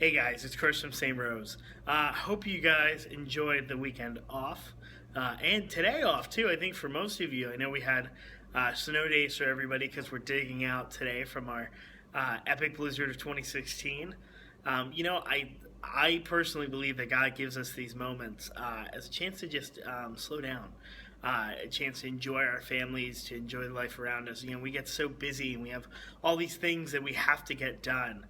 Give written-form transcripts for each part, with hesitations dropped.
Hey guys, it's Chris from St. Rose. Hope you guys enjoyed the weekend off and today off too. I think for most of you, I know we had snow days for everybody because we're digging out today from our epic blizzard of 2016. I personally believe that God gives us these moments as a chance to just slow down, a chance to enjoy our families, to enjoy the life around us. We get so busy and we have all these things that we have to get done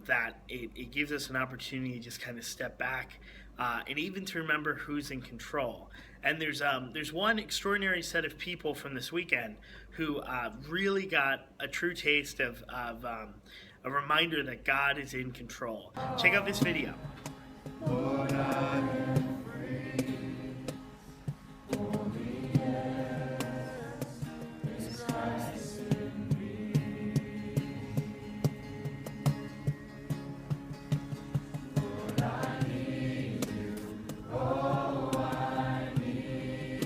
that it gives us an opportunity to just kind of step back and even to remember who's in control. And there's one extraordinary set of people from this weekend who really got a true taste of a reminder that God is in control. Check out this video. Lord, I am free. Only yes is Christ in me. Lord, I need you. Oh, I need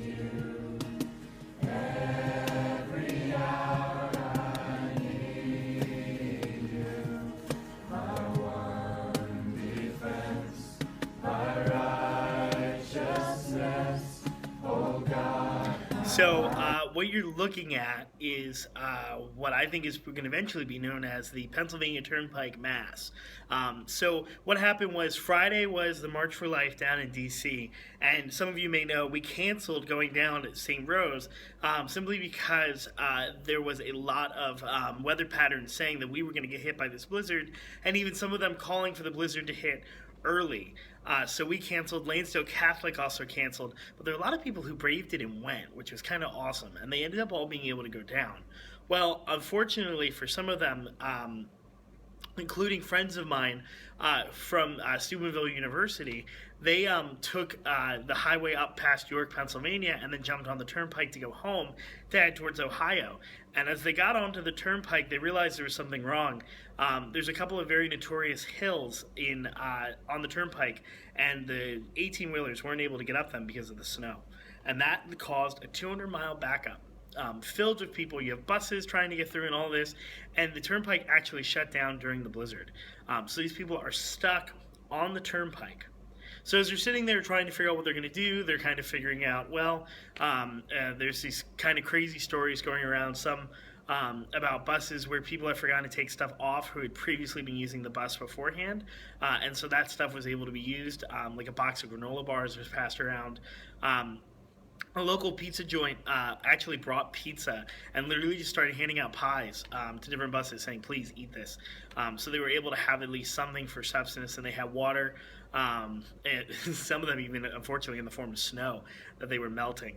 you. Every hour I need you. My one defense, my righteousness, oh God. So what you're looking at is what I think is going to eventually be known as the Pennsylvania Turnpike Mass. So what happened was Friday was the March for Life down in D.C., and some of you may know we canceled going down at St. Rose simply because there was a lot of weather patterns saying that we were going to get hit by this blizzard, and even some of them calling for the blizzard to hit early. So we canceled. Lanesdale Catholic also canceled, but there are a lot of people who braved it and went, which was kind of awesome, and they ended up all being able to go down. Well, unfortunately for some of them, including friends of mine from Steubenville University, they took the highway up past York, Pennsylvania, and then jumped on the turnpike to go home to head towards Ohio. And as they got onto the turnpike, they realized there was something wrong. There's a couple of very notorious hills on the turnpike, and the 18-wheelers weren't able to get up them because of the snow. And that caused a 200-mile backup. Filled with people. You have buses trying to get through and all this, and the turnpike actually shut down during the blizzard. So these people are stuck on the turnpike. So as they're sitting there trying to figure out what they're going to do, they're kind of figuring out, there's these kind of crazy stories going around, some about buses where people have forgotten to take stuff off who had previously been using the bus beforehand, and so that stuff was able to be used, like a box of granola bars was passed around. A local pizza joint actually brought pizza and literally just started handing out pies to different buses saying, please eat this. So they were able to have at least something for subsistence, and they had water, and some of them even, unfortunately, in the form of snow that they were melting.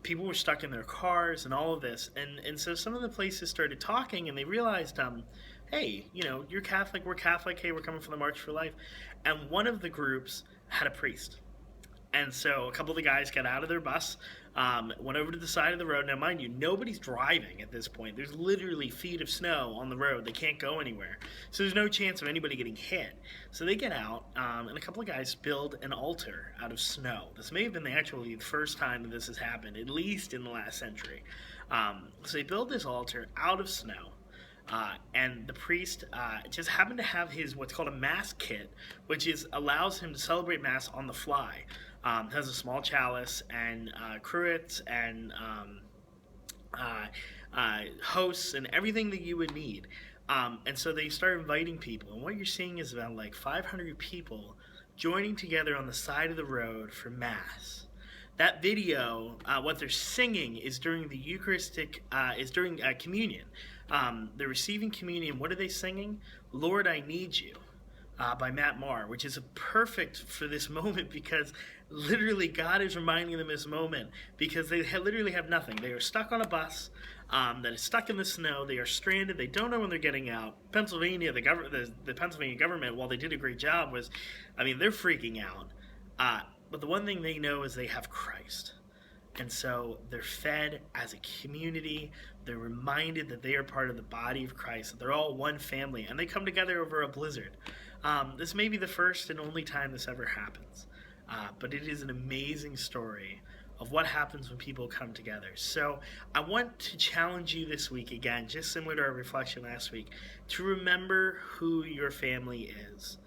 People were stuck in their cars and all of this. And so some of the places started talking, and they realized, hey, you're Catholic, we're Catholic, hey, we're coming from the March for Life. And one of the groups had a priest. And so a couple of the guys got out of their bus, went over to the side of the road. Now, mind you, nobody's driving at this point. There's literally feet of snow on the road. They can't go anywhere. So there's no chance of anybody getting hit. So they get out, and a couple of guys build an altar out of snow. This may have been actually the first time that this has happened, at least in the last century. So they build this altar out of snow. And the priest just happened to have his what's called a mass kit, which allows him to celebrate mass on the fly. Has a small chalice and cruets and hosts and everything that you would need. And so they start inviting people. And what you're seeing is about like 500 people joining together on the side of the road for mass. That video, what they're singing is during the Eucharistic, during communion. They're receiving communion. What are they singing? Lord, I Need You, by Matt Maher, which is perfect for this moment because literally God is reminding them of this moment because they literally have nothing. They are stuck on a bus that is stuck in the snow. They are stranded. They don't know when they're getting out. Pennsylvania, the Pennsylvania government, while they did a great job, they're freaking out. But the one thing they know is they have Christ. And so they're fed as a community. They're reminded that they are part of the body of Christ, that they're all one family, and they come together over a blizzard. This may be the first and only time this ever happens, but it is an amazing story of what happens when people come together. So I want to challenge you this week again, just similar to our reflection last week, to remember who your family is.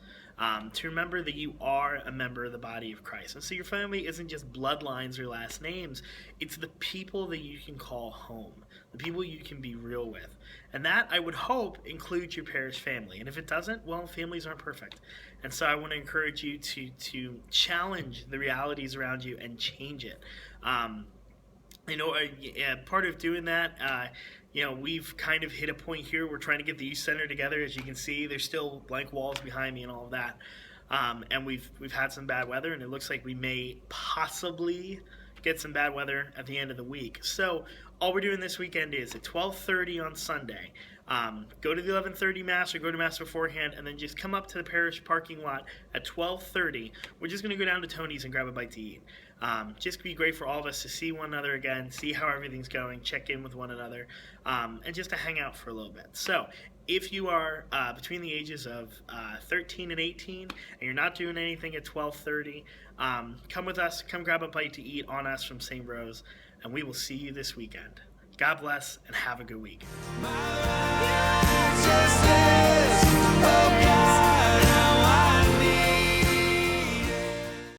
To remember that you are a member of the body of Christ. And so your family isn't just bloodlines or last names, it's the people that you can call home, the people you can be real with. And that, I would hope, includes your parish family. And if it doesn't, well, families aren't perfect. And so I want to encourage you to challenge the realities around you and change it. Part of doing that, we've kind of hit a point here. We're trying to get the youth center together. As you can see, there's still blank walls behind me and all of that. And we've had some bad weather, and it looks like we may possibly get some bad weather at the end of the week. So all we're doing this weekend is at 12:30 on Sunday. Go to the 11:30 Mass or go to Mass beforehand, and then just come up to the parish parking lot at 12:30. We're just going to go down to Tony's and grab a bite to eat. Just be great for all of us to see one another again, see how everything's going, check in with one another, and just to hang out for a little bit. So if you are between the ages of 13 and 18 and you're not doing anything at 12:30, come with us, come grab a bite to eat on us from St. Rose, and we will see you this weekend. God bless and have a good week. My life.